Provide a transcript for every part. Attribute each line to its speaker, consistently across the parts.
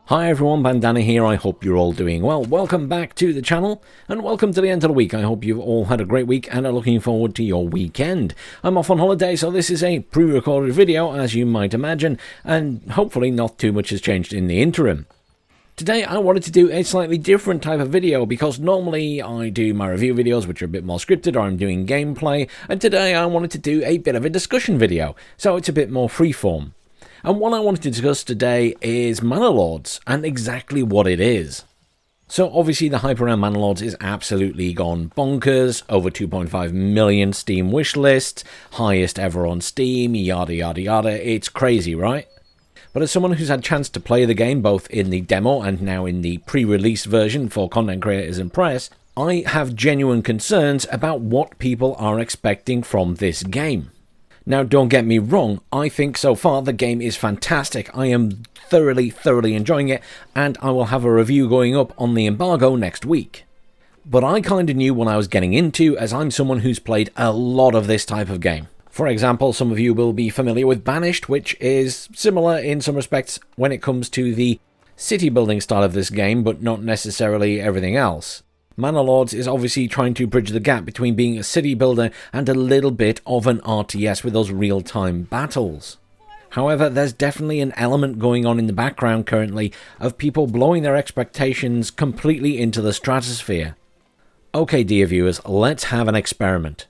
Speaker 1: Hi everyone, Bandanner here. I hope you're all doing well. Welcome back to the channel and welcome to the end of the week. I hope you've all had a great week and are looking forward to your weekend. I'm off on holiday, so this is a pre-recorded video, as you might imagine, and hopefully not too much has changed in the interim. Today I wanted to do a slightly different type of video because normally I do my review videos which are a bit more scripted, or I'm doing gameplay, and today I wanted to do a bit of a discussion video, so it's a bit more freeform. And what I wanted to discuss today is Manor Lords and exactly what it is. So obviously the hype around Manor Lords is absolutely gone bonkers, over 2.5 million Steam wish lists, highest ever on Steam, yada yada yada, it's crazy, right? But as someone who's had a chance to play the game both in the demo and now in the pre-release version for content creators and press, I have genuine concerns about what people are expecting from this game. Now, don't get me wrong, I think so far the game is fantastic. I am thoroughly enjoying it, and I will have a review going up on the embargo next week. But I kind of knew what I was getting into, as I'm someone who's played a lot of this type of game. For example, some of you will be familiar with Banished, which is similar in some respects when it comes to the city building style of this game, but not necessarily everything else. Manor Lords is obviously trying to bridge the gap between being a city builder and a little bit of an RTS with those real-time battles. However, there's definitely an element going on in the background currently of people blowing their expectations completely into the stratosphere. Okay, dear viewers, let's have an experiment.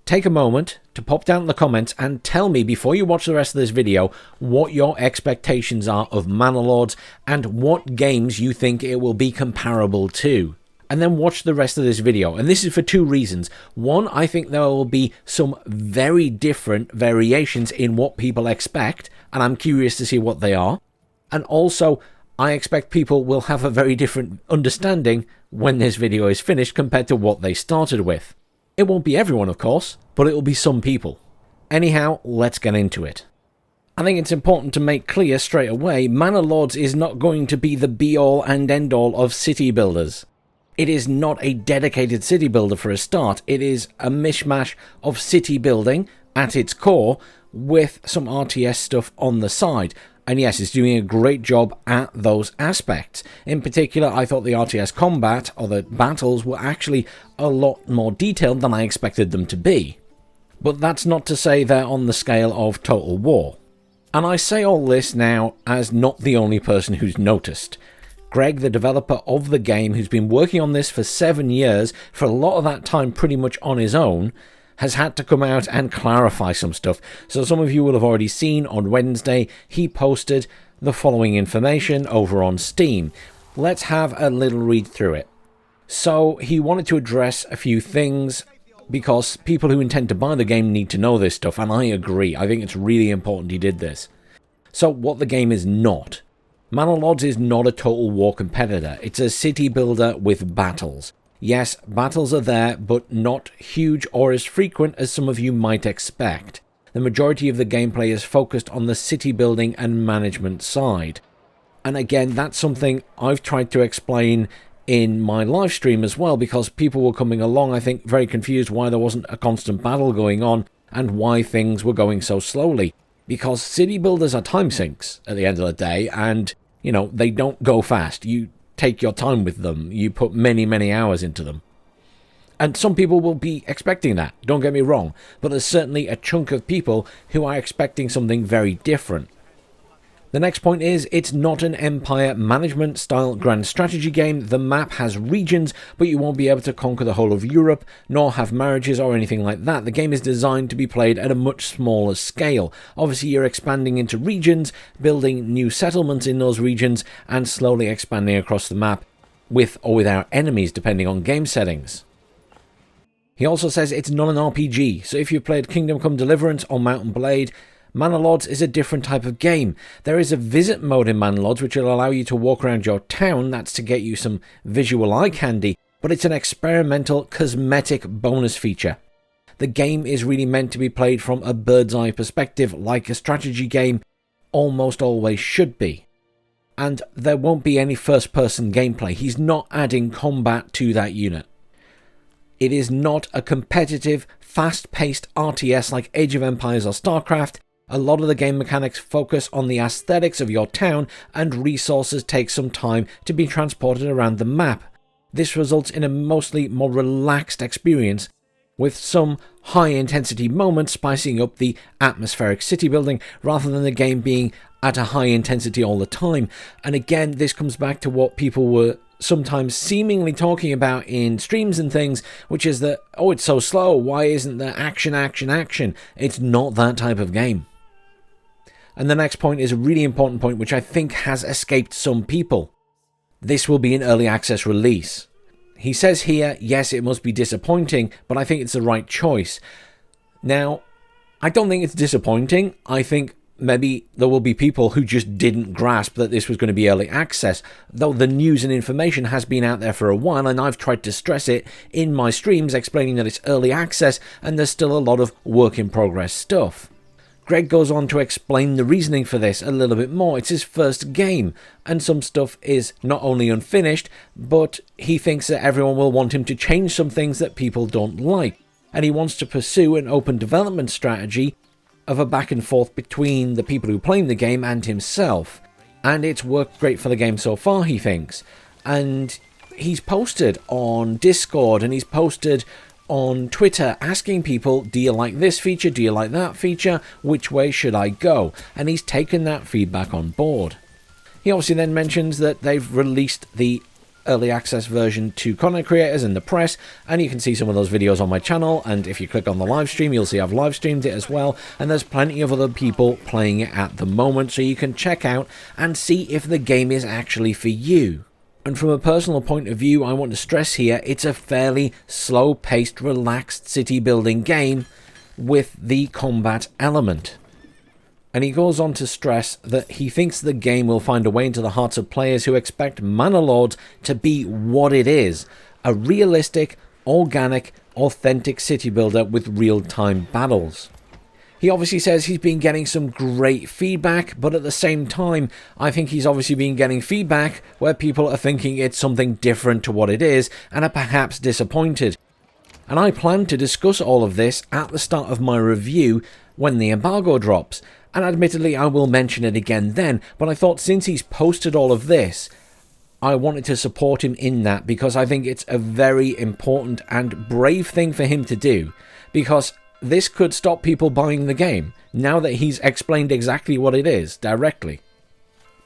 Speaker 1: Take a moment to pop down in the comments and tell me before you watch the rest of this video what your expectations are of Manor Lords and what games you think it will be comparable to. And then watch the rest of this video. And this is for two reasons. One, I think there will be some very different variations in what people expect, and I'm curious to see what they are. And also, I expect people will have a very different understanding when this video is finished compared to what they started with. It won't be everyone, of course, but it will be some people. Anyhow, let's get into it. I think it's important to make clear straight away, Manor Lords is not going to be the be-all and end-all of city builders. It is not a dedicated city builder for a start. It is a mishmash of city building at its core with some RTS stuff on the side. And yes, it's doing a great job at those aspects. In particular, I thought the RTS combat, or the battles, were actually a lot more detailed than I expected them to be. But that's not to say they're on the scale of Total War. And I say all this now as not the only person who's noticed. Greg, the developer of the game, who's been working on this for 7 years, for a lot of that time pretty much on his own, has had to come out and clarify some stuff. So some of you will have already seen on Wednesday, he posted the following information over on Steam. Let's have a little read through it. So he wanted to address a few things because people who intend to buy the game need to know this stuff, and I agree. I think it's really important he did this. So what the game is not. Manor Lords is not a Total War competitor. It's a city builder with battles. Yes, battles are there, but not huge or as frequent as some of you might expect. The majority of the gameplay is focused on the city building and management side. And again, that's something I've tried to explain in my live stream as well, because people were coming along, I think, very confused why there wasn't a constant battle going on and why things were going so slowly. Because city builders are time sinks at the end of the day, and, you know, they don't go fast. You take your time with them. You put many hours into them. And some people will be expecting that, don't get me wrong, but there's certainly a chunk of people who are expecting something very different. The next point is, it's not an empire management style grand strategy game. The map has regions, but you won't be able to conquer the whole of Europe, nor have marriages or anything like that. The game is designed to be played at a much smaller scale. Obviously, you're expanding into regions, building new settlements in those regions, and slowly expanding across the map, with or without enemies, depending on game settings. He also says it's not an RPG, so if you've played Kingdom Come Deliverance or Mount and Blade, Manor Lords is a different type of game. There is a visit mode in Manor Lords which will allow you to walk around your town, that's to get you some visual eye candy, but it's an experimental cosmetic bonus feature. The game is really meant to be played from a bird's eye perspective, like a strategy game almost always should be. And there won't be any first person gameplay. He's not adding combat to that unit. It is not a competitive, fast-paced RTS like Age of Empires or StarCraft. A lot of the game mechanics focus on the aesthetics of your town, and resources take some time to be transported around the map. This results in a mostly more relaxed experience, with some high-intensity moments spicing up the atmospheric city building rather than the game being at a high intensity all the time. And again, this comes back to what people were sometimes seemingly talking about in streams and things, which is that, oh, it's so slow, why isn't there action, action, action? It's not that type of game. And the next point is a really important point which I think has escaped some people. This will be an early access release. He says here, yes, it must be disappointing, but I think it's the right choice. Now, I don't think it's disappointing. I think maybe there will be people who just didn't grasp that this was going to be early access, though the news and information has been out there for a while, and I've tried to stress it in my streams, explaining that it's early access and there's still a lot of work in progress stuff. Greg goes on to explain the reasoning for this a little bit more. It's his first game, and some stuff is not only unfinished, but he thinks that everyone will want him to change some things that people don't like, and he wants to pursue an open development strategy of a back and forth between the people who play the game and himself. And it's worked great for the game so far, he thinks. And he's posted on Discord and he's posted on Twitter asking people, do you like this feature, do you like that feature, which way should I go? And he's taken that feedback on board. He obviously then mentions that they've released the early access version to content creators and the press, and you can see some of those videos on my channel, and if you click on the live stream you'll see I've live streamed it as well, and there's plenty of other people playing it at the moment, so you can check out and see if the game is actually for you. And from a personal point of view, I want to stress here, it's a fairly slow-paced, relaxed city-building game with the combat element. And he goes on to stress that he thinks the game will find a way into the hearts of players who expect Manor Lords to be what it is, a realistic, organic, authentic city builder with real-time battles. He obviously says he's been getting some great feedback, but at the same time, I think he's obviously been getting feedback where people are thinking it's something different to what it is and are perhaps disappointed. And I plan to discuss all of this at the start of my review when the embargo drops, and admittedly I will mention it again then, but I thought since he's posted all of this, I wanted to support him in that because I think it's a very important and brave thing for him to do, because this could stop people buying the game, now that he's explained exactly what it is, directly.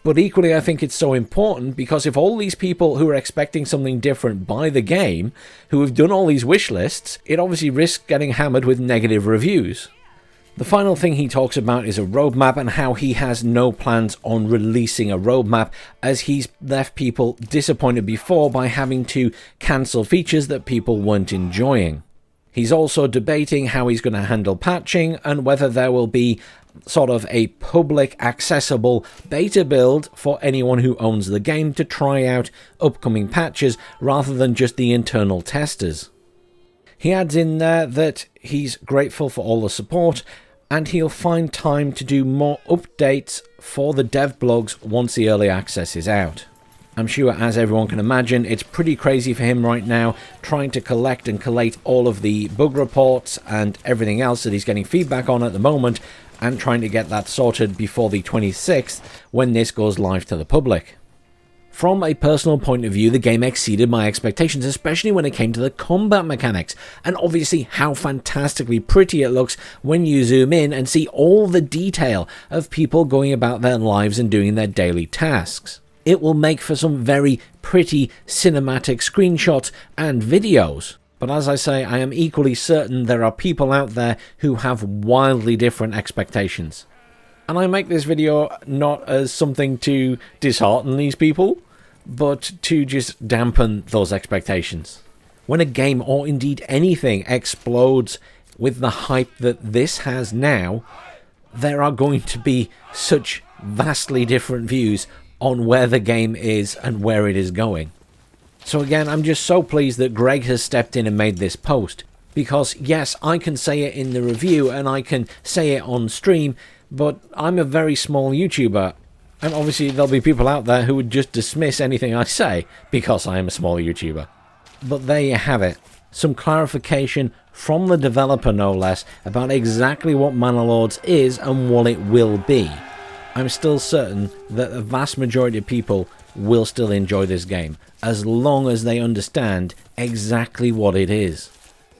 Speaker 1: But equally I think it's so important because if all these people who are expecting something different buy the game, who have done all these wish lists, it obviously risks getting hammered with negative reviews. The final thing he talks about is a roadmap and how he has no plans on releasing a roadmap, as he's left people disappointed before by having to cancel features that people weren't enjoying. He's also debating how he's going to handle patching and whether there will be sort of a public accessible beta build for anyone who owns the game to try out upcoming patches rather than just the internal testers. He adds in there that he's grateful for all the support and he'll find time to do more updates for the dev blogs once the early access is out. I'm sure, as everyone can imagine, it's pretty crazy for him right now, trying to collect and collate all of the bug reports and everything else that he's getting feedback on at the moment, and trying to get that sorted before the 26th, when this goes live to the public. From a personal point of view, the game exceeded my expectations, especially when it came to the combat mechanics, and obviously how fantastically pretty it looks when you zoom in and see all the detail of people going about their lives and doing their daily tasks. It will make for some very pretty cinematic screenshots and videos. But as I say, I am equally certain there are people out there who have wildly different expectations. And I make this video not as something to dishearten these people, but to just dampen those expectations. When a game, or indeed anything, explodes with the hype that this has now, there are going to be such vastly different views on where the game is and where it is going. So again, I'm just so pleased that Greg has stepped in and made this post, because yes, I can say it in the review and I can say it on stream, but I'm a very small YouTuber, and obviously there'll be people out there who would just dismiss anything I say because I am a small YouTuber. But there you have it. some clarification from the developer no less about exactly what Manor Lords is and what it will be, I'm still certain that the vast majority of people will still enjoy this game, as long as they understand exactly what it is.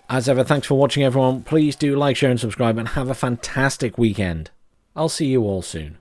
Speaker 1: As ever, thanks for watching everyone. Please do like, share and subscribe, and have a fantastic weekend. I'll see you all soon.